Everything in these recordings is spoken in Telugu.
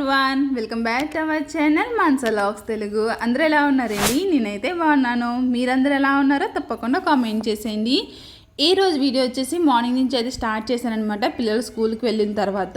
Everyone, welcome back to our channel Mansa vlogs Telugu. అందరూ ఎలా ఉన్నారండి? నేనైతే బాగున్నాను. మీరందరూ ఎలా ఉన్నారో తప్పకుండా కామెంట్ చేసేయండి. ఈ రోజు వీడియో వచ్చేసి మార్నింగ్ నుంచి అయితే స్టార్ట్ చేశానమాట. పిల్లలు స్కూల్కి వెళ్ళిన తర్వాత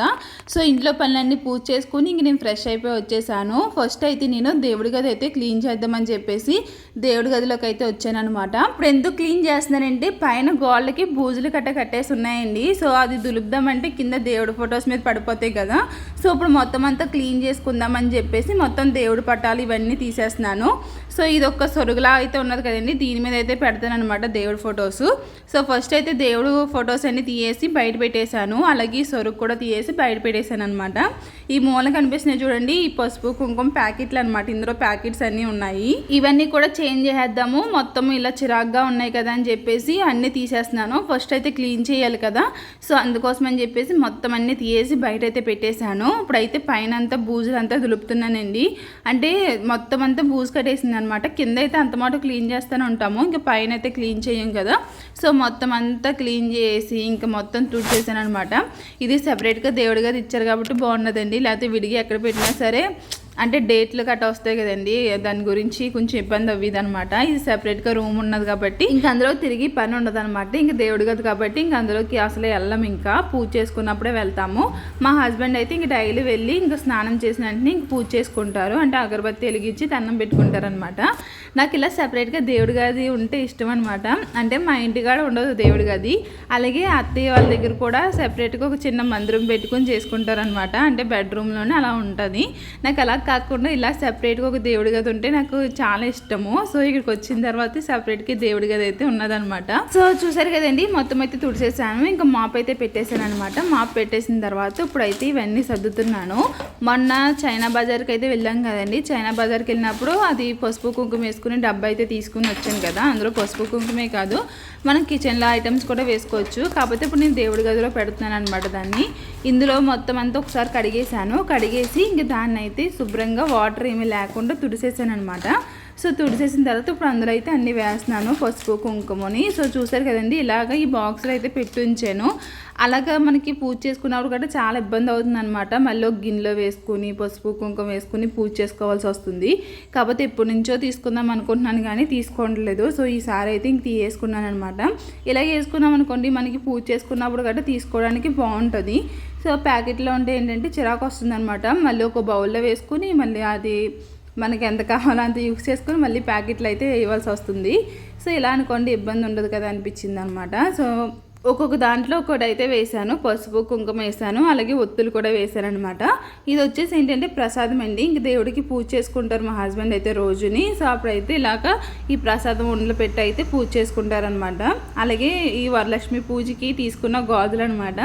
సో ఇంట్లో పనులన్నీ పూజ చేసుకుని ఇంక నేను ఫ్రెష్ అయిపోయి వచ్చేసాను. ఫస్ట్ అయితే నేను దేవుడి గది అయితే క్లీన్ చేద్దామని చెప్పేసి దేవుడి గదిలోకి అయితే వచ్చాను అనమాట. ఇప్పుడు ఎందుకు క్లీన్ చేస్తున్నానంటే పైన గోళ్ళకి బూజులు కట్టేసి ఉన్నాయండి. సో అది దులుపుదామంటే కింద దేవుడి ఫొటోస్ మీద పడిపోతాయి కదా. సో ఇప్పుడు మొత్తం అంతా క్లీన్ చేసుకుందామని చెప్పేసి మొత్తం దేవుడి పటాలు ఇవన్నీ తీసేస్తున్నాను. సో ఇది ఒక్క సొరుగులా అయితే ఉన్నది కదండి, దీని మీద అయితే పెడతాను అనమాట దేవుడి ఫొటోస్. సో ఫస్ట్ అయితే దేవుడు ఫొటోస్ అన్ని తీసేసి బయట పెట్టేశాను. అలాగే సొరుగు కూడా తీసేసి బయట పెట్టేశాను అనమాట. ఈ మూల కనిపిస్తున్నాయి చూడండి, ఈ పసుపు కుంకుమ ప్యాకెట్లు అనమాట. ఇందులో ప్యాకెట్స్ అన్నీ ఉన్నాయి. ఇవన్నీ కూడా చేంజ్ చేసేద్దాము, మొత్తం ఇలా చిరాగ్గా ఉన్నాయి కదా అని చెప్పేసి అన్నీ తీసేస్తున్నాను. ఫస్ట్ అయితే క్లీన్ చేయాలి కదా, సో అందుకోసం అని చెప్పేసి మొత్తం అన్నీ తీసేసి బయట అయితే పెట్టేశాను. ఇప్పుడైతే పైన అంతా బూజులు అంతా దులుపుతున్నానండి. అంటే మొత్తం అంతా బూజు కట్టేసింది అనమాట. కింద అయితే అంత మాట క్లీన్ చేస్తూనే ఉంటాము, ఇంకా పైన అయితే క్లీన్ చేయం కదా. సో మొత్తం అంతా క్లీన్ చేసి ఇంకా మొత్తం తుడిచేసాను అనమాట. ఇది సెపరేట్గా దేవుడి గది ఇచ్చారు కాబట్టి బాగున్నదండి, లేకపోతే విడిగి ఎక్కడ పెట్టినా సరే అంటే డేట్లు గట్ట వస్తాయి కదండి, దాని గురించి కొంచెం ఇబ్బంది అవ్వదు అనమాట. ఇది సెపరేట్గా రూమ్ ఉన్నది కాబట్టి ఇంకా అందులో తిరిగి పని ఉండదు అనమాట. ఇంకా దేవుడి గది కాబట్టి ఇంకా అందులోకి అసలు వెళ్ళం, ఇంకా పూజ చేసుకున్నప్పుడే వెళ్తాము. మా హస్బెండ్ అయితే ఇంక డైలీ వెళ్ళి ఇంకా స్నానం చేసిన వెంటనే ఇంక పూజ చేసుకుంటారు, అంటే అగరబత్తి వెలిగించి దండం పెట్టుకుంటారు అనమాట. నాకు ఇలా సెపరేట్గా దేవుడి గది ఉంటే ఇష్టం అనమాట. అంటే మా ఇంటికాడ ఉండదు దేవుడి గది. అలాగే అత్తయ్య వాళ్ళ దగ్గర కూడా సెపరేట్గా ఒక చిన్న మందిరం పెట్టుకొని చేసుకుంటారనమాట. అంటే బెడ్రూమ్లోనే అలా ఉంటుంది. నాకు అలా కాకుండా ఇలా సెపరేట్గా ఒక దేవుడి గది ఉంటే నాకు చాలా ఇష్టము. సో ఇక్కడికి వచ్చిన తర్వాత సెపరేట్గా దేవుడి గది అయితే ఉన్నదనమాట. సో చూసారు కదండి, మొత్తం అయితే తుడిచేసాను. ఇంకా మాప్ అయితే పెట్టేశాను అనమాట. మాప్ పెట్టేసిన తర్వాత ఇప్పుడైతే ఇవన్నీ సర్దుతున్నాను. మొన్న చైనా బజార్కి అయితే వెళ్ళాం కదండి. చైనా బజార్కి వెళ్ళినప్పుడు అది పసుపు కుంకుమ వేసుకుని డబ్బా అయితే తీసుకుని వచ్చాను కదా. అందులో పసుపు కుంకుమే కాదు, మనం కిచెన్లో ఐటమ్స్ కూడా వేసుకోవచ్చు. కాకపోతే ఇప్పుడు నేను దేవుడి గదిలో పెడుతున్నాను అనమాట దాన్ని. ఇందులో మొత్తం అంతా ఒకసారి కడిగేసి ఇంక దాన్ని అయితే శుభ్రంగా వాటర్ ఏమీ లేకుండా తుడిసేసాను అనమాట. సో తుడిసేసిన తర్వాత ఇప్పుడు అందులో అయితే అన్నీ వేస్తున్నాను పసుపు కుంకుమని. సో చూసారు కదండి, ఇలాగ ఈ బాక్స్లో అయితే పెట్టి ఉంచాను. అలాగా మనకి పూజ చేసుకున్నప్పుడు కూడా చాలా ఇబ్బంది అవుతుంది అనమాట. మళ్ళీ ఒక గిన్నెలో వేసుకుని పసుపు కుంకుమ వేసుకుని పూజ చేసుకోవాల్సి వస్తుంది. కాకపోతే ఎప్పటి నుంచో తీసుకుందాం అనుకుంటున్నాను కానీ తీసుకోవట్లేదు. సో ఈసారి అయితే ఇంక తీసుకున్నాను అనమాట. ఇలా వేసుకున్నాం అనుకోండి, మనకి పూజ చేసుకున్నప్పుడు గట్రా తీసుకోవడానికి బాగుంటుంది. సో ప్యాకెట్లో ఉంటే ఏంటంటే చిరాకు వస్తుంది అనమాట. మళ్ళీ ఒక బౌల్లో వేసుకుని మళ్ళీ అది మనకి ఎంత కావాలో అంత యూస్ చేసుకుని మళ్ళీ ప్యాకెట్లు అయితే వేయవలసి వస్తుంది. సో ఇలా అనుకోండి ఇబ్బంది ఉండదు కదా అనిపించింది అనమాట. సో ఒక్కొక్క దాంట్లో ఒకటి అయితే వేసాను, పసుపు కుంకుమ వేసాను, అలాగే ఒత్తులు కూడా వేసాను అనమాట. ఇది వచ్చేసి ఏంటంటే ప్రసాదం అండి. ఇంక దేవుడికి పూజ చేసుకుంటారు మా హస్బెండ్ అయితే రోజుని. సో అప్పుడైతే ఇలాగ ఈ ప్రసాదం ఉండలు పెట్టి అయితే పూజ చేసుకుంటారనమాట. అలాగే ఈ వరలక్ష్మి పూజకి తీసుకున్న గాజులు అనమాట.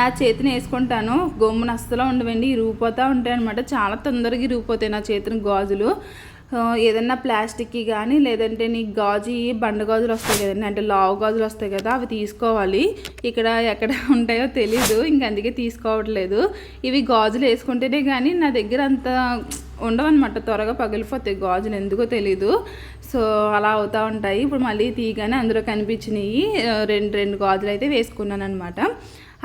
నా చేతిని వేసుకుంటాను, గమ్మున అస్సలు ఉండవండి, ఇరిగిపోతూ ఉంటాయి అనమాట. చాలా తొందరగా ఇరిగిపోతాయి నా చేతిని గాజులు. ఏదన్నా ప్లాస్టిక్కి కానీ లేదంటే నీకు గాజు బండ గాజులు వస్తాయి కదండి, అంటే లావు గాజులు వస్తాయి కదా, అవి తీసుకోవాలి. ఇక్కడ ఎక్కడ ఉంటాయో తెలీదు, ఇంక అందుకే తీసుకోవట్లేదు. ఇవి గాజులు వేసుకుంటేనే కానీ నా దగ్గర అంత ఉండవన్నమాట, త్వరగా పగిలిపోతాయి గాజులు, ఎందుకో తెలీదు. సో అలా అవుతూ ఉంటాయి. ఇప్పుడు మళ్ళీ తీయగానే అందులో కనిపించినాయి రెండు గాజులు అయితే వేసుకున్నాను అనమాట.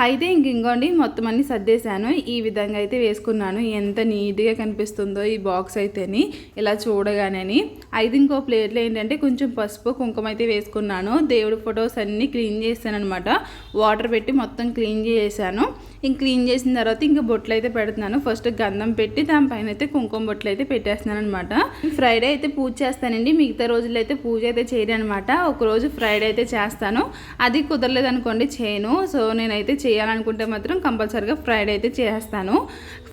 అయితే ఇంకోండి మొత్తం అన్నీ సర్దేశాను. ఈ విధంగా అయితే వేసుకున్నాను. ఎంత నీట్గా కనిపిస్తుందో ఈ బాక్స్ అయితేని ఇలా చూడగానే. అయితే ఇంకో ప్లేట్లో ఏంటంటే కొంచెం పసుపు కుంకుమ అయితే వేసుకున్నాను. దేవుడి ఫొటోస్ అన్నీ క్లీన్ చేశాను అనమాట. వాటర్ పెట్టి మొత్తం క్లీన్ చేసాను. ఇంక క్లీన్ చేసిన తర్వాత ఇంకా బొట్లు అయితే పెడుతున్నాను. ఫస్ట్ గంధం పెట్టి దానిపైన అయితే కుంకుమ బొట్లు అయితే పెట్టేస్తున్నాను అనమాట. ఫ్రైడే అయితే పూజ చేస్తానండి, మిగతా రోజుల్లో అయితే పూజ అయితే చేయను అనమాట. ఒకరోజు ఫ్రైడే అయితే చేస్తాను, అది కుదరలేదు అనుకోండి చేయను. సో నేనైతే చేయాలనుకుంటే మాత్రం కంపల్సరీగా ఫ్రైడే అయితే చేస్తాను.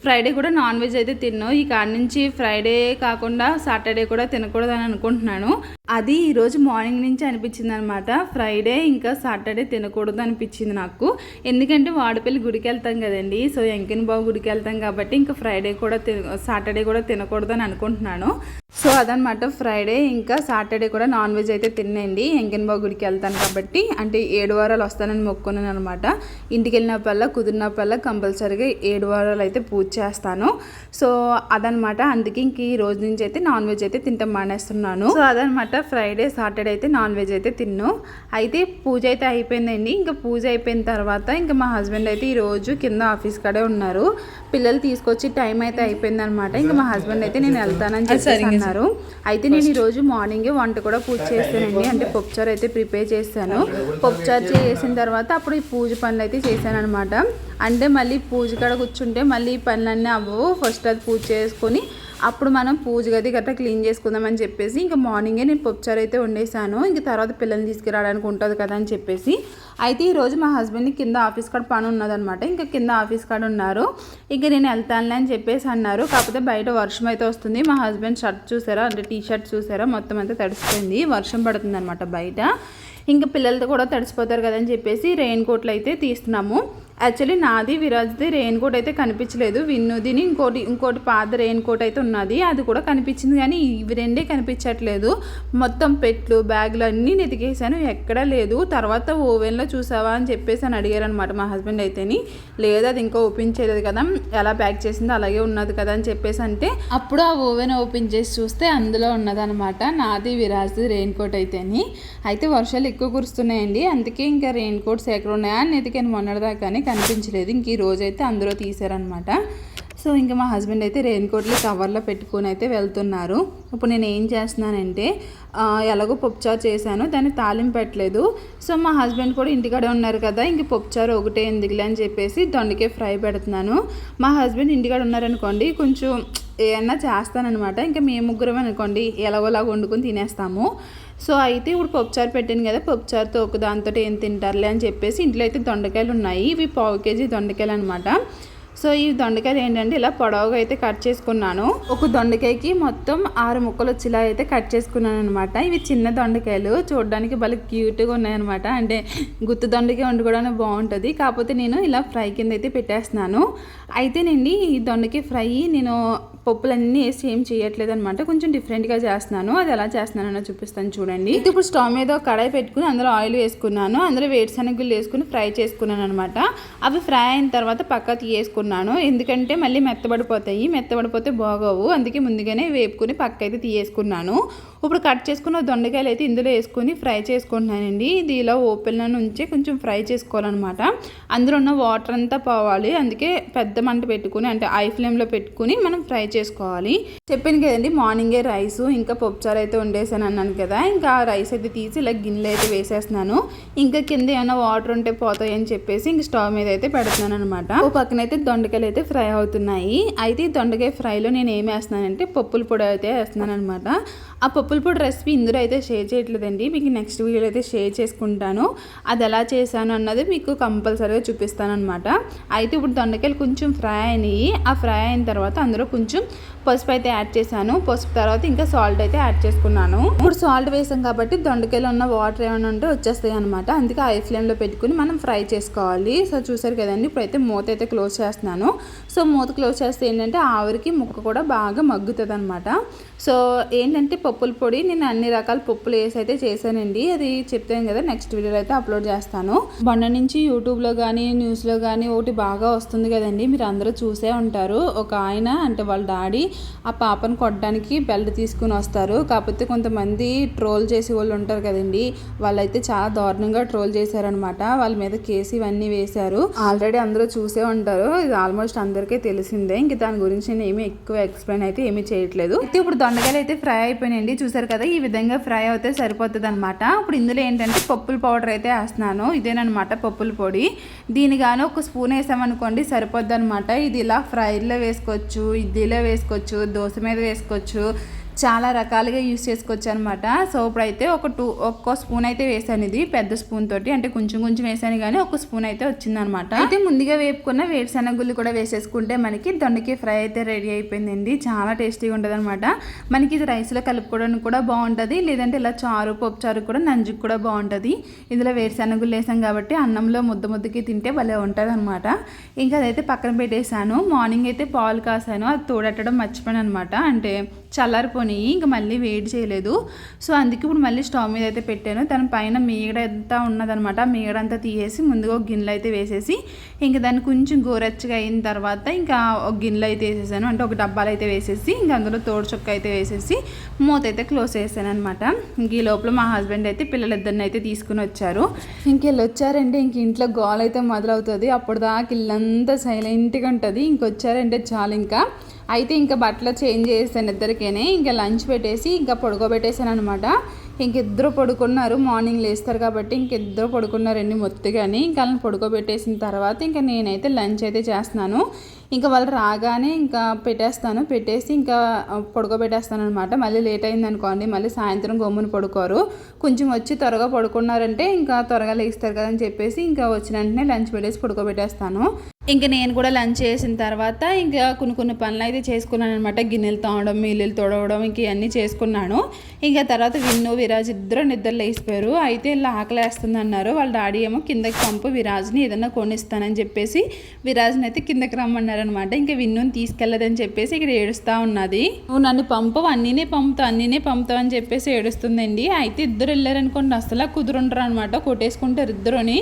ఫ్రైడే కూడా నాన్ వెజ్ అయితే తిన్ను. ఈ కాడి నుంచి ఫ్రైడే కాకుండా సాటర్డే కూడా తినకూడదు అని అనుకుంటున్నాను. అది ఈరోజు మార్నింగ్ నుంచి అనిపించింది అనమాట. ఫ్రైడే ఇంకా సాటర్డే తినకూడదు అనిపించింది నాకు. ఎందుకంటే వాడపల్లి గుడికి వెళ్తాం కదండి, సో ఎంకెన్ బాబు గుడికి వెళ్తాం కాబట్టి ఇంకా ఫ్రైడే కూడా సాటర్డే కూడా తినకూడదు అని అనుకుంటున్నాను. సో అదనమాట ఫ్రైడే. ఇంకా సాటర్డే కూడా నాన్ వెజ్ అయితే తినండి. ఎంకెన్బాబు గుడికి వెళ్తాను కాబట్టి, అంటే 7 వారాలు వస్తానని మొక్కున్నాను అనమాట. ఇంటికి వెళ్ళినప్పుడల్లా కుదిరినప్పుడల్లా కంపల్సరీగా 7 వారాలు అయితే పూజ చేస్తాను. సో అదనమాట. అందుకే ఇంక ఈ రోజు నుంచి అయితే నాన్ వెజ్ అయితే తింటాం మానేస్తున్నాను. సో అదనమాట ఫ్రైడే సాటర్డే అయితే నాన్ వెజ్ అయితే తిన్ను. అయితే పూజ అయితే అయిపోయిందండి. ఇంకా పూజ అయిపోయిన తర్వాత ఇంకా మా హస్బెండ్ అయితే ఈరోజు కింద ఆఫీస్ కాడే ఉన్నారు. పిల్లలు తీసుకొచ్చి టైం అయితే అయిపోయింది అనమాట. ఇంకా మా హస్బెండ్ అయితే నేను వెళ్తానని చెప్పేసి అన్నారు. అయితే నేను ఈరోజు మార్నింగే వంట కూడా పూజ చేస్తానండి. అంటే పప్పుచారు అయితే ప్రిపేర్ చేశాను. పప్పుచారు చేసిన తర్వాత అప్పుడు ఈ పూజ పనులు అయితే చేశాను అనమాట. అంటే మళ్ళీ పూజ కాడ కూర్చుంటే మళ్ళీ ఈ పనులన్నీ అవ్వవు. ఫస్ట్ అది పూజ చేసుకొని అప్పుడు మనం పూజ గది గట్రా క్లీన్ చేసుకుందామని చెప్పేసి ఇంకా మార్నింగే నేను పప్పుచారు అయితే వండేసాను. ఇంక తర్వాత పిల్లల్ని తీసుకురావడానికి ఉంటుంది కదా అని చెప్పేసి. అయితే ఈరోజు మా హస్బెండ్ని కింద ఆఫీస్ కాడ పని ఉన్నదనమాట. ఇంకా కింద ఆఫీస్ కాడ ఉన్నారు. ఇంక నేను వెళ్తానులే అని చెప్పేసి అన్నారు. కాకపోతే బయట వర్షం అయితే వస్తుంది. మా హస్బెండ్ షర్ట్ చూసారా, అంటే టీ షర్ట్ చూసారా, మొత్తం అంతా తడిసిపోయింది. వర్షం పడుతుంది అనమాట బయట. ఇంకా పిల్లలతో కూడా తడిసిపోతారు కదని చెప్పేసి రెయిన్ కోట్లు అయితే తీస్తున్నాము. యాక్చువల్లీ నాది విరాజ్ది రెయిన్ కోట్ అయితే కనిపించలేదు. విన్నుదిని ఇంకోటి పాత రెయిన్ కోట్ అయితే ఉన్నది, అది కూడా కనిపించింది. కానీ ఇవి రెండే కనిపించట్లేదు. మొత్తం పెట్లు బ్యాగులు అన్నీ వెతికేసాను, ఎక్కడా లేదు. తర్వాత ఓవెన్లో చూసావా అని చెప్పేసి అని అడిగారు అనమాట మా హస్బెండ్ అయితేని. లేదు అది ఇంకా ఓపెన్ చేయలేదు కదా, ఎలా ప్యాక్ చేసిందో అలాగే ఉన్నది కదా అని చెప్పేసి అంటే అప్పుడు ఆ ఓవెన్ ఓపెన్ చేసి చూస్తే అందులో ఉన్నదనమాట నాది విరాజ్ది రెయిన్ కోట్ అయితేని. అయితే వర్షాలు ఎక్కువ కురుస్తున్నాయండి. అందుకే ఇంకా రెయిన్ కోట్స్ ఎక్కడ ఉన్నాయా అని ఎతికాను మొన్నటిదాకా, కానీ కనిపించలేదు. ఇంక ఈ రోజైతే అందరూ తీసారనమాట. సో ఇంకా మా హస్బెండ్ అయితే రెయిన్ కోట్లు కవర్లో పెట్టుకొని అయితే వెళ్తున్నారు. ఇప్పుడు నేను ఏం చేస్తున్నానంటే ఎలాగో పప్పుచారు చేశాను, దాన్ని తాలింపు పెట్టలేదు. సో మా హస్బెండ్ కూడా ఇంటికాడే ఉన్నారు కదా, ఇంక పప్పుచారు ఒకటే ఎందుకులే అని చెప్పేసి దొండకాయ ఫ్రై పెడుతున్నాను. మా హస్బెండ్ ఇంటికాడ ఉన్నారనుకోండి కొంచెం ఏమన్నా చేస్తానన్నమాట. ఇంకా మేము ముగ్గురం అనుకోండి ఎలాగోలాగా వండుకొని తినేస్తాము. సో అయితే ఇప్పుడు పప్పుచారు పెట్టాను కదా, పప్పుచారుతో ఒక దాంతో ఏం తింటారులే అని చెప్పేసి ఇంట్లో అయితే దొండకాయలు ఉన్నాయి. ఇవి 1/4 కేజీ దొండకాయలు అనమాట. సో ఈ దొండకాయలు ఏంటంటే ఇలా పొడవుగా అయితే కట్ చేసుకున్నాను. ఒక దొండకాయకి మొత్తం 6 ముక్కలు వచ్చేలా అయితే కట్ చేసుకున్నాను అనమాట. ఇవి చిన్న దొండకాయలు, చూడడానికి భలే క్యూట్గా ఉన్నాయన్నమాట. అంటే గుత్తి దొండకాయ వండుకోవడానికి బాగుంటుంది. కాకపోతే నేను ఇలా ఫ్రై కింద అయితే పెట్టేస్తున్నాను. అయితేనండి ఈ దొండకాయ ఫ్రై నేను పప్పులన్నీ వేసి ఏం చేయట్లేదు అనమాట, కొంచెం డిఫరెంట్గా చేస్తున్నాను. అది ఎలా చేస్తున్నానో చూపిస్తాను చూడండి. ఇది ఇప్పుడు స్టవ్ మీద కడాయి పెట్టుకుని అందులో ఆయిల్ వేసుకున్నాను. అందులో వేరుశనగలు వేసుకుని ఫ్రై చేసుకున్నాను అనమాట. అవి ఫ్రై అయిన తర్వాత పక్క తీయేసుకున్నాను. ఎందుకంటే మళ్ళీ మెత్తబడిపోతాయి, మెత్తబడిపోతే బాగోవు. అందుకే ముందుగానే వేపుకుని పక్క అయితే తీయేసుకున్నాను. ఇప్పుడు కట్ చేసుకున్న దొండకాయలు అయితే ఇందులో వేసుకొని ఫ్రై చేసుకుంటున్నానండి. ఇది ఇలా ఓపెన్ నుంచి కొంచెం ఫ్రై చేసుకోవాలన్నమాట. అందులో ఉన్న వాటర్ అంతా పోవాలి. అందుకే పెద్ద మంట పెట్టుకుని, అంటే ఐ ఫ్లేమ్లో పెట్టుకుని మనం ఫ్రై చేసుకోవాలి. చెప్పాను కదండి మార్నింగే రైస్ ఇంకా పప్పుచారు అయితే వండేసాను అన్నాను కదా, ఇంకా రైస్ అయితే తీసి ఇలా గిన్నెలో అయితే వేసేస్తున్నాను. ఇంకా కింద ఏమైనా వాటర్ ఉంటే పోతాయి అని చెప్పేసి ఇంక స్టవ్ మీద అయితే పెడుతున్నాను అనమాట. ఓ పక్కనైతే దొండకాయలు అయితే ఫ్రై అవుతున్నాయి. అయితే ఈ దొండకాయ ఫ్రైలో నేను ఏం వేస్తున్నానంటే పప్పుల పొడి అయితే వేస్తున్నాను అనమాట. ఆ పప్పుల పొడి రెసిపీ ఇందులో అయితే షేర్ చేయట్లేదండి, మీకు నెక్స్ట్ వీడియోలో అయితే షేర్ చేసుకుంటాను. అది ఎలా చేశాను అన్నది మీకు కంపల్సరీగా చూపిస్తాను అనమాట. అయితే ఇప్పుడు దొండకాయలు కొంచెం ఫ్రై అయినాయి. ఆ ఫ్రై అయిన తర్వాత అందులో కొంచెం పసుపు అయితే యాడ్ చేశాను. పసుపు తర్వాత ఇంకా సాల్ట్ అయితే యాడ్ చేసుకున్నాను. ఇప్పుడు సాల్ట్ వేసాం కాబట్టి దొండకాయలో ఉన్న వాటర్ ఏమైనా ఉంటే వచ్చేస్తాయి అనమాట. అందుకే ఐ ఫ్లేమ్లో పెట్టుకుని మనం ఫ్రై చేసుకోవాలి. సో చూసారు కదండి, ఇప్పుడైతే మూత అయితే క్లోజ్ చేస్తున్నాను. సో మూత క్లోజ్ చేస్తే ఏంటంటే ఆవిరికి ముక్క కూడా బాగా మగ్గుతుంది అనమాట. సో ఏంటంటే పప్పుల పొడి నేను అన్ని రకాల పప్పులు వేసి అయితే చేశానండి. అది చెప్తాను కదా, నెక్స్ట్ వీడియోలో అయితే అప్లోడ్ చేస్తాను. మొన్న నుంచి యూట్యూబ్లో కానీ న్యూస్లో కానీ ఒకటి బాగా వస్తుంది కదండి, మీరు అందరూ చూసే ఉంటారు. ఒక ఆయన అంటే వాళ్ళ డాడీ ఆ పాపను కొట్టడానికి బెల్ట్ తీసుకుని వస్తారు. కాకపోతే కొంతమంది ట్రోల్ చేసే వాళ్ళు ఉంటారు కదండి, వాళ్ళైతే చాలా దారుణంగా ట్రోల్ చేశారనమాట. వాళ్ళ మీద కేసు ఇవన్నీ వేశారు. ఆల్రెడీ అందరూ చూసే ఉంటారు, ఇది ఆల్మోస్ట్ అందరికీ తెలిసిందే. ఇంక దాని గురించి నేను ఏమీ ఎక్కువ ఎక్స్ప్లెయిన్ అయితే ఏమీ చేయట్లేదు. అయితే ఇప్పుడు దొండకాయలు అయితే ఫ్రై అయిపోయినాయండి, చూసారు కదా, ఈ విధంగా ఫ్రై అయితే సరిపోతుంది అనమాట. ఇప్పుడు ఇందులో ఏంటంటే పప్పుల పౌడర్ అయితే వేస్తున్నాను. ఇదేనమాట పప్పుల పొడి. దీనిగాను ఒక స్పూన్ వేసామనుకోండి సరిపోద్ది అనమాట. ఇది ఇలా ఫ్రైలో వేసుకోవచ్చు, ఇడ్లీలో వేసుకోవచ్చు, దోశ మీద వేసుకోవచ్చు, చాలా రకాలుగా యూస్ చేసుకోవచ్చు అనమాట. సో ఇప్పుడైతే ఒక్కో స్పూన్ అయితే వేసాను. ఇది పెద్ద స్పూన్ తోటి, అంటే కొంచెం కొంచెం వేసాను కానీ ఒక స్పూన్ అయితే వచ్చిందనమాట. అయితే ముందుగా వేపుకున్న వేరుశనగుళ్ళు కూడా వేసేసుకుంటే మనకి దొండకాయ ఫ్రై అయితే రెడీ అయిపోయిందండి. చాలా టేస్టీగా ఉంటుంది అనమాట. మనకి ఇది రైస్లో కలుపుకోవడానికి కూడా బాగుంటుంది, లేదంటే ఇలా చారు పప్పుచారు కూడా నంజుకు కూడా బాగుంటుంది. ఇందులో వేరుశనగుళ్ళు వేసాం కాబట్టి అన్నంలో ముద్దకి తింటే భలే ఉంటుంది అనమాట. ఇంకా అదైతే పక్కన పెట్టేశాను. మార్నింగ్ అయితే పాలు కాసాను, అది తోడెట్టడం మర్చిపోయాను అనమాట. అంటే చల్లారిపోయి ఇంకా మళ్ళీ వేడి చేయలేదు. సో అందుకే ఇప్పుడు మళ్ళీ స్టవ్ మీద అయితే పెట్టాను. దాని పైన మీగడ ఎంత ఉన్నదనమాట, మీగడ అంతా తీసేసి ముందుగా ఒక గిన్నెలో అయితే వేసేసి ఇంకా దాన్ని కొంచెం గోరెచ్చగా అయిన తర్వాత ఇంకా ఒక గిన్నెలో అయితే వేసేసాను, అంటే ఒక డబ్బాలు అయితే వేసేసి ఇంకా అందులో తోడు చుక్క అయితే వేసేసి మూత అయితే క్లోజ్ చేసాను అనమాట. ఇంక ఈ లోపల మా హస్బెండ్ అయితే పిల్లలిద్దరిని అయితే తీసుకుని వచ్చారు. ఇంక వీళ్ళు వచ్చారంటే ఇంక ఇంట్లో గోల్ అయితే మొదలవుతుంది. అప్పుడు దాకా ఇల్లంతా సైలెంట్గా ఉంటుంది. ఇంకొచ్చారంటే చాలు ఇంకా అయితే ఇంకా బట్టలు చేంజ్ చేసాను ఇద్దరికేనే. ఇంకా లంచ్ పెట్టేసి ఇంకా పడుకోబెట్టేసాను అనమాట. ఇంకిద్దరు పడుకున్నారు, మార్నింగ్ లేస్తారు కాబట్టి ఇంకిద్దరు పడుకున్నారండి మొత్తుగాని. ఇంకా వాళ్ళని పడుకోబెట్టేసిన తర్వాత ఇంకా నేనైతే లంచ్ అయితే చేస్తున్నాను. ఇంకా వాళ్ళు రాగానే ఇంకా పెట్టేసి ఇంకా పడుకోబెట్టేస్తాను అనమాట. మళ్ళీ లేట్ అయింది అనుకోండి, మళ్ళీ సాయంత్రం గమ్మున పడుకోరు. కొంచెం వచ్చి త్వరగా పడుకున్నారంటే ఇంకా త్వరగా లేస్తారు కదా అని చెప్పేసి ఇంకా వచ్చిన వెంటనే లంచ్ పెట్టేసి పడుకోబెట్టేస్తాను. ఇంకా నేను కూడా లంచ్ చేసిన తర్వాత ఇంకా కొన్ని పనులు అయితే చేసుకున్నాను అనమాట. గిన్నెలు తోమడం, నీళ్ళు తోడవడం ఇంక ఇవన్నీ చేసుకున్నాను. ఇంకా తర్వాత విన్ను విరాజ్ ఇద్దరు నిద్ర లేసిపోయారు. అయితే ఇలా ఆకలి వేస్తుంది అన్నారు. వాళ్ళ డాడీ ఏమో కిందకి పంపు విరాజ్ని ఏదన్నా కొనిస్తానని చెప్పేసి విరాజ్ని అయితే కిందకి రమ్మన్నారు అనమాట. ఇంకా విన్నుని తీసుకెళ్ళదని చెప్పేసి ఇక్కడ ఏడుస్తూ ఉన్నది. నువ్వు నన్ను పంపవు, అన్నీనే పంపుతావు అని చెప్పేసి ఏడుస్తుందండి. అయితే ఇద్దరు వెళ్ళారనుకోండి అసలు కుదురుంటారు అనమాట, కొట్టేసుకుంటారు ఇద్దరుని.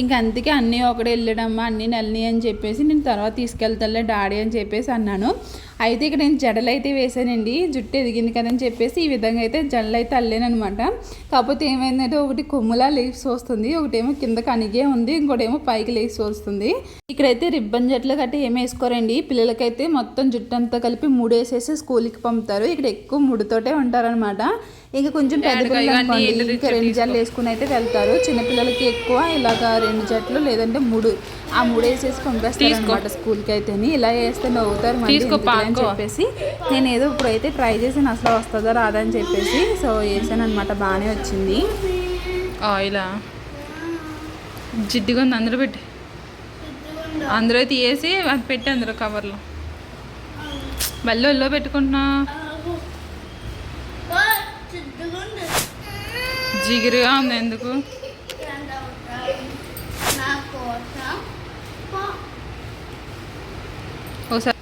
ఇంకా అందుకే అన్నీ ఒకడే వెళ్ళడమ్మా, అన్నీ నల్లి అని చెప్పేసి నేను తర్వాత తీసుకెళ్తాలే డాడీ అని చెప్పేసి అన్నాను. అయితే ఇక్కడ నేను జడలు అయితే వేసానండి, జుట్టు ఎదిగింది కదని చెప్పేసి ఈ విధంగా అయితే జడలు అయితే అల్లానమాట. కాకపోతే ఏమైందంటే ఒకటి కొమ్ములా లేచి వస్తుంది, ఒకటేమో కిందకి అణిగే ఉంది, ఇంకోటేమో పైకి లేచి వస్తుంది. ఇక్కడైతే రిబ్బన్ జట్లు గట్రా ఏమి వేసుకోరండి. పిల్లలకైతే మొత్తం జుట్టు అంతా కలిపి ముడేసేసి స్కూల్కి పంపుతారు. ఇక్కడ ఎక్కువ ముడితోటే ఉంటారనమాట. ఇంకా కొంచెం పెద్ద పిల్లలు అనుకోండి ఇంకా 2 జట్లు వేసుకుని అయితే వెళ్తారు. చిన్నపిల్లలకి ఎక్కువ ఇలాగ 2 జట్లు లేదంటే 3 వేసేసి పంపేస్తారు అనమాట స్కూల్కి అయితే. ఇలా వేస్తే నవ్వుతారు మళ్ళీ అని చెప్పేసి నేను ఏదో ఇప్పుడైతే ట్రై చేసాను, అసలు వస్తుందో రాదా అని చెప్పేసి. సో వేసాను అనమాట, బాగానే వచ్చింది. ఇలా జిడ్డుగా ఉంది, అందరూ పెట్టి అందరూ తీసేసి అది పెట్టి అందరూ కవర్లో బల్లో పెట్టుకుంటున్నా. జిగురుగా ఉంది ఎందుకు? ఒకసారి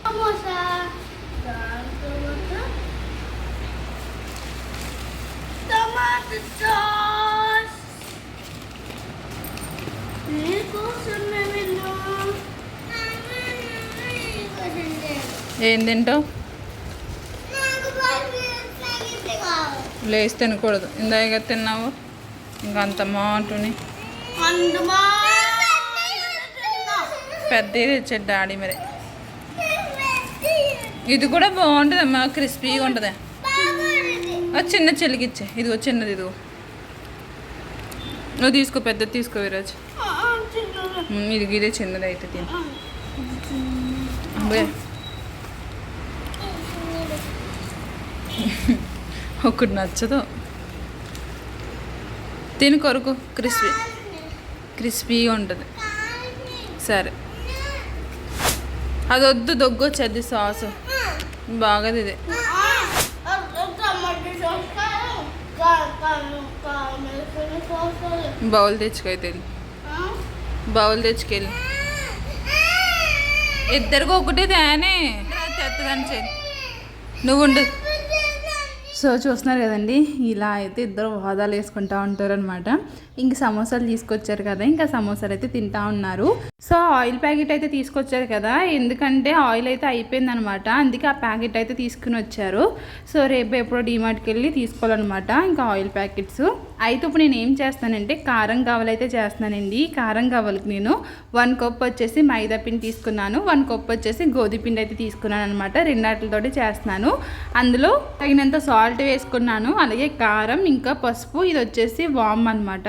ఏం తింటావు? లేచి తినకూడదు, ఇందాక తిన్నావు ఇంకా అంత మాటుని పెద్దది తెచ్చాడు డాడీ. మరి ఇది కూడా బాగుంటుంది అమ్మా, క్రిస్పీగా ఉంటుంది. అది చిన్న చెల్లికిచ్చే, ఇదిగో చిన్నది, ఇదిగో నువ్వు తీసుకో, పెద్దది తీసుకో విరాజ్. ఇదే చిన్నది అయితే తిని. అబ్బే ఒకటి నచ్చదు, తిని కొరకు, క్రిస్పీగా ఉంటుంది. సరే అది వద్దు, దొగ్గొచ్చేది సాసు బాగది. ఇదే బౌల్ తెచ్చుకైతే బౌల్ తెచ్చుకెళ్ళి ఇద్దరికి ఒకటే తేనే తెత్తదని చెయ్యి, నువ్వు ఉండు. సో చూస్తున్నారు కదండి, ఇలా అయితే ఇద్దరు హోదాలు వేసుకుంటూ ఉంటారనమాట. ఇంక సమోసాలు తీసుకొచ్చారు కదా, ఇంకా సమోసాలు అయితే తింటా ఉన్నారు. సో ఆయిల్ ప్యాకెట్ అయితే తీసుకొచ్చారు కదా, ఎందుకంటే ఆయిల్ అయితే అయిపోయిందనమాట, అందుకే ఆ ప్యాకెట్ అయితే తీసుకుని వచ్చారు. సో రేపు ఎప్పుడో డీమార్ట్కి వెళ్ళి తీసుకోవాలన్నమాట ఇంకా ఆయిల్ ప్యాకెట్స్. అయితే ఇప్పుడు నేను ఏం చేస్తానంటే కారం గవ్వలు అయితే చేస్తున్నానండి. కారం గవ్వలకి నేను 1 కప్ వచ్చేసి మైదా పిండి తీసుకున్నాను, 1 కప్ వచ్చేసి గోధుమ పిండి అయితే తీసుకున్నాను అనమాట. 2 వాటితోటి చేస్తున్నాను. అందులో తగినంత సాల్ట్ వేసుకున్నాను, అలాగే కారం, ఇంకా పసుపు. ఇది వచ్చేసి వామ్ అనమాట.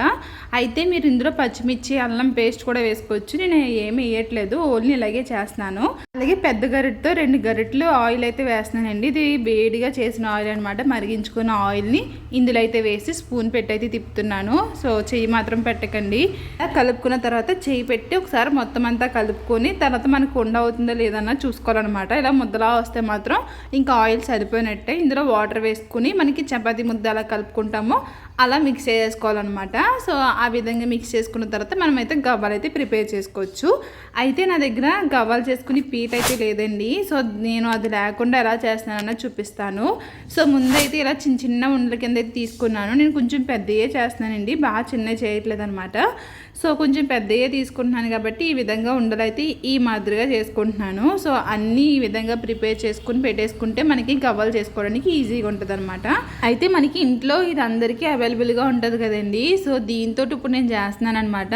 అయితే మీరు ఇందులో పచ్చిమిర్చి, అల్లం పేస్ట్ కూడా వేసుకోవచ్చు. నేను ఏమి వేయట్లేదు, ఓన్లీ ఇలాగే చేస్తున్నాను. అలాగే పెద్ద గరిటతో 2 గరిటలు ఆయిల్ అయితే వేస్తున్నానండి. ఇది వేడిగా చేసిన ఆయిల్ అనమాట. మరిగించుకున్న ఆయిల్ని ఇందులో అయితే వేసి స్పూన్ పెట్టి అయితే తిప్పుతున్నాను. సో చెయ్యి మాత్రం పెట్టకండి. కలుపుకున్న తర్వాత చెయ్యి పెట్టి ఒకసారి మొత్తం అంతా కలుపుకొని తర్వాత మనకు ఉండ అవుతుందో లేదన్నా చూసుకోవాలన్నమాట. ఇలా ముద్దలా వస్తే మాత్రం ఇంకా ఆయిల్ సరిపోయినట్టే. ఇందులో వాటర్ వేసుకుని మనకి చపాతీ ముద్ద అలా కలుపుకుంటామో అలా మిక్స్ చేసుకోవాలన్నమాట. సో ఆ విధంగా మిక్స్ చేసుకున్న తర్వాత మనమైతే గవ్వలు అయితే ప్రిపేర్ చేసుకోవచ్చు. అయితే నా దగ్గర గవ్వలు చేసుకుని పీట అయితే లేదండి. సో నేను అది లేకుండా ఎలా చేస్తున్నానో చూపిస్తాను. సో ముందైతే ఇలా చిన్న చిన్న ఉండల కింద అయితే తీసుకున్నాను. నేను కొంచెం పెద్దయే చేస్తున్నానండి, బాగా చిన్న చేయట్లేదు అనమాట. సో కొంచెం పెద్దయే తీసుకుంటున్నాను కాబట్టి ఈ విధంగా ఉండలు అయితే ఈ మాదిరిగా చేసుకుంటున్నాను. సో అన్నీ ఈ విధంగా ప్రిపేర్ చేసుకుని పెట్టేసుకుంటే మనకి గవ్వలు చేసుకోవడానికి ఈజీగా ఉంటుంది అనమాట. అయితే మనకి ఇంట్లో ఇది అందరికీ అవైలబుల్గా ఉంటుంది కదండి. సో దీంతో ఇప్పుడు నేను చేస్తున్నాను అనమాట.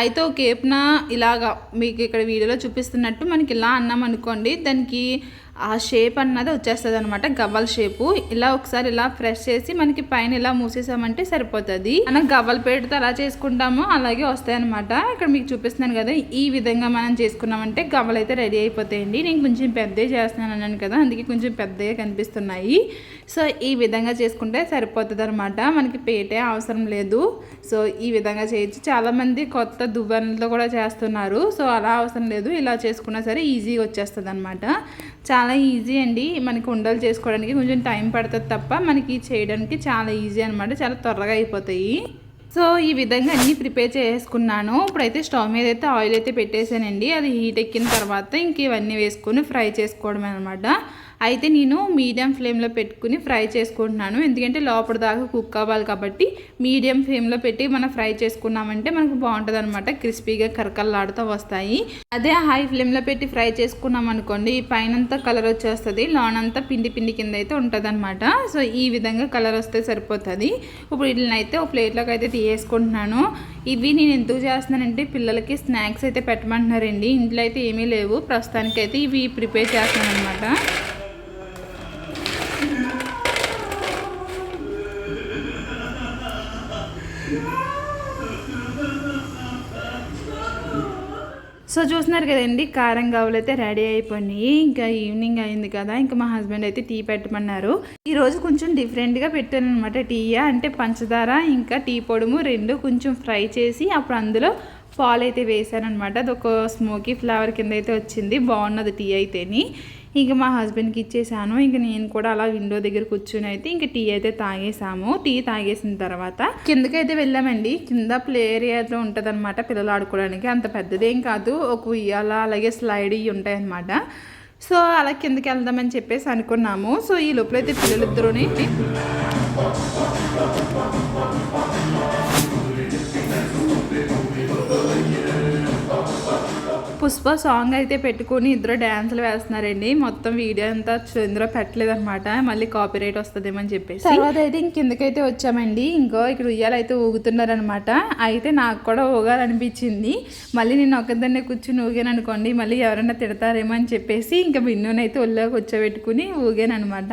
అయితే ఒక కేప్న ఇలాగా మీకు ఇక్కడ వీడియోలో చూపిస్తున్నట్టు మనకి ఇలా అన్నాం అనుకోండి, దానికి ఆ షేప్ అన్నది వచ్చేస్తుంది అనమాట, గవ్వల షేపు. ఇలా ఒకసారి ఇలా ప్రెస్ చేసి మనకి పైన ఇలా మూసేసామంటే సరిపోతుంది. మనం గవ్వల పేరుతో ఎలా చేసుకుంటామో అలాగే వస్తాయి అనమాట. ఇక్కడ మీకు చూపిస్తున్నాను కదా, ఈ విధంగా మనం చేసుకున్నామంటే గవ్వలు అయితే రెడీ అయిపోతాయండి. నేను కొంచెం పెద్దగా చేస్తున్నాను అన్నాను కదా, అందుకే కొంచెం పెద్దగా కనిపిస్తున్నాయి. సో ఈ విధంగా చేసుకుంటే సరిపోతుంది అనమాట, మనకి పేటే అవసరం లేదు. సో ఈ విధంగా చేయొచ్చు. చాలామంది కొత్త దువ్వెనలతో కూడా చేస్తున్నారు. సో అలా అవసరం లేదు, ఇలా చేసుకున్నా సరే ఈజీగా వచ్చేస్తుంది అనమాట. చాలా ఈజీ అండి. మనకి ఉండలు చేసుకోవడానికి కొంచెం టైం పడుతుంది తప్ప మనకి చేయడానికి చాలా ఈజీ అనమాట, చాలా త్వరగా అయిపోతాయి. సో ఈ విధంగా అన్నీ ప్రిపేర్ చేసుకున్నాను. ఇప్పుడైతే స్టవ్ మీద అయితే ఆయిల్ అయితే పెట్టేసానండి. అది హీట్ ఎక్కిన తర్వాత ఇంక ఇవన్నీ వేసుకొని ఫ్రై చేసుకోవడమే అనమాట. అయితే నేను మీడియం ఫ్లేమ్లో పెట్టుకుని ఫ్రై చేసుకుంటున్నాను, ఎందుకంటే లోపల దాకా కుక్ అవ్వాలి కాబట్టి మీడియం ఫ్లేమ్లో పెట్టి మనం ఫ్రై చేసుకున్నామంటే మనకు బాగుంటుంది అనమాట, క్రిస్పీగా కరకల్లాడుతూ వస్తాయి. అదే హై ఫ్లేమ్లో పెట్టి ఫ్రై చేసుకున్నాం అనుకోండి, పైనంతా కలర్ వచ్చేస్తుంది, లోనంతా పిండి పిండి కింద అయితే ఉంటుంది అనమాట. సో ఈ విధంగా కలర్ వస్తే సరిపోతుంది. ఇప్పుడు వీటిని అయితే ఒక ప్లేట్లోకి అయితే తీసేసుకుంటున్నాను. ఇవి నేను ఎందుకు చేస్తున్నానంటే పిల్లలకి స్నాక్స్ అయితే పెట్టమంటున్నారండి. ఇంట్లో అయితే ఏమీ లేవు ప్రస్తుతానికైతే, ఇవి ప్రిపేర్ చేస్తున్నాను అనమాట. సో చూస్తున్నారు కదండి, కారం గవ్వలు అయితే రెడీ అయిపోయినాయి. ఇంకా ఈవినింగ్ అయింది కదా, ఇంకా మా హస్బెండ్ అయితే టీ పెట్టమన్నారు. ఈరోజు కొంచెం డిఫరెంట్గా పెట్టాను అనమాట. టీ అంటే పంచదార ఇంకా టీ పొడుము రెండు కొంచెం ఫ్రై చేసి అప్పుడు అందులో పాలు అయితే వేసాను అనమాట. అది ఒక స్మోకీ ఫ్లేవర్ కింద అయితే వచ్చింది, బాగున్నది టీ అయితేని. ఇంకా మా హస్బెండ్కి ఇచ్చేసాను. ఇంకా నేను కూడా అలా విండో దగ్గర కూర్చుని అయితే ఇంకా టీ అయితే తాగేసాము. టీ తాగేసిన తర్వాత కిందకైతే వెళ్ళామండి. కింద ప్లే ఏరియాలో ఉంటుంది అనమాట పిల్లలు ఆడుకోవడానికి, అంత పెద్దదేం కాదు, ఒక ఉయ్యాల అలాగే స్లైడ్ ఇవి ఉంటాయి అనమాట. సో అలా కిందకి వెళ్దామని చెప్పేసి అనుకున్నాము. సో ఈ లోపలైతే పిల్లలిద్దరూని పుష్ప సాంగ్ అయితే పెట్టుకుని ఇద్దరు డ్యాన్సులు వేస్తున్నారండి. మొత్తం వీడియో అంతా ఇందులో పెట్టలేదు అనమాట, మళ్ళీ కాపీరైట్ వస్తుందేమని చెప్పేసి. తర్వాత అయితే కిందకైతే వచ్చామండి. ఇంకో ఇక్కడ ఉయ్యాలు అయితే ఊగుతున్నారనమాట. అయితే నాకు కూడా ఊగాలనిపించింది. మళ్ళీ నేను ఒకదాన్నే కూర్చుని ఊగాను అనుకోండి, మళ్ళీ ఎవరైనా తిడతారేమో అని చెప్పేసి ఇంకా బిన్నునైతే ఒళ్ళో కూర్చోబెట్టుకుని ఊగాను అనమాట.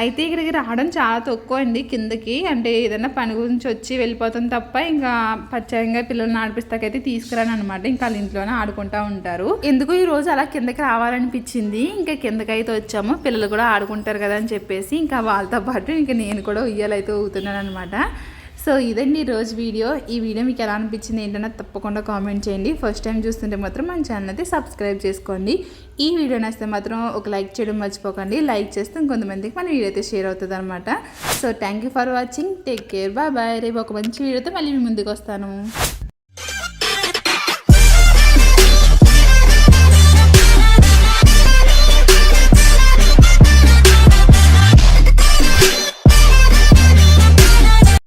అయితే ఇక్కడికి రావడం చాలా తక్కువ అండి కిందకి, అంటే ఏదైనా పని గురించి వచ్చి వెళ్ళిపోతాం తప్ప ఇంకా పచ్చయంగా పిల్లల్ని ఆడిపిస్తాకైతే తీసుకురాను అనమాట. ఇంకా వాళ్ళ ఇంట్లోనే ఆడుకుంటూ ఉంటారు. ఎందుకు ఈరోజు అలా కిందకి రావాలనిపించింది. ఇంకా కిందకైతే వచ్చాము, పిల్లలు కూడా ఆడుకుంటారు కదా అని చెప్పేసి ఇంకా వాళ్ళతో పాటు ఇంకా నేను కూడా ఉయ్యాలైతే ఊగుతున్నాను అనమాట. సో ఇదండి ఈరోజు వీడియో. ఈ వీడియో మీకు ఎలా అనిపించింది ఏంటన్నా తప్పకుండా కామెంట్ చేయండి. ఫస్ట్ టైం చూస్తుంటే మాత్రం మన ఛానల్ అయితే సబ్స్క్రైబ్ చేసుకోండి. ఈ వీడియో నచ్చితే మాత్రం ఒక లైక్ చేయడం మర్చిపోకండి. లైక్ చేస్తే ఇంకొంతమందికి మన వీడియో అయితే షేర్ అవుతుంది అనమాట. So thank you for watching, take care, bye bye. రేపు ఒక మంచి వీడియోతో మళ్ళీ మీ ముందుకు వస్తాను.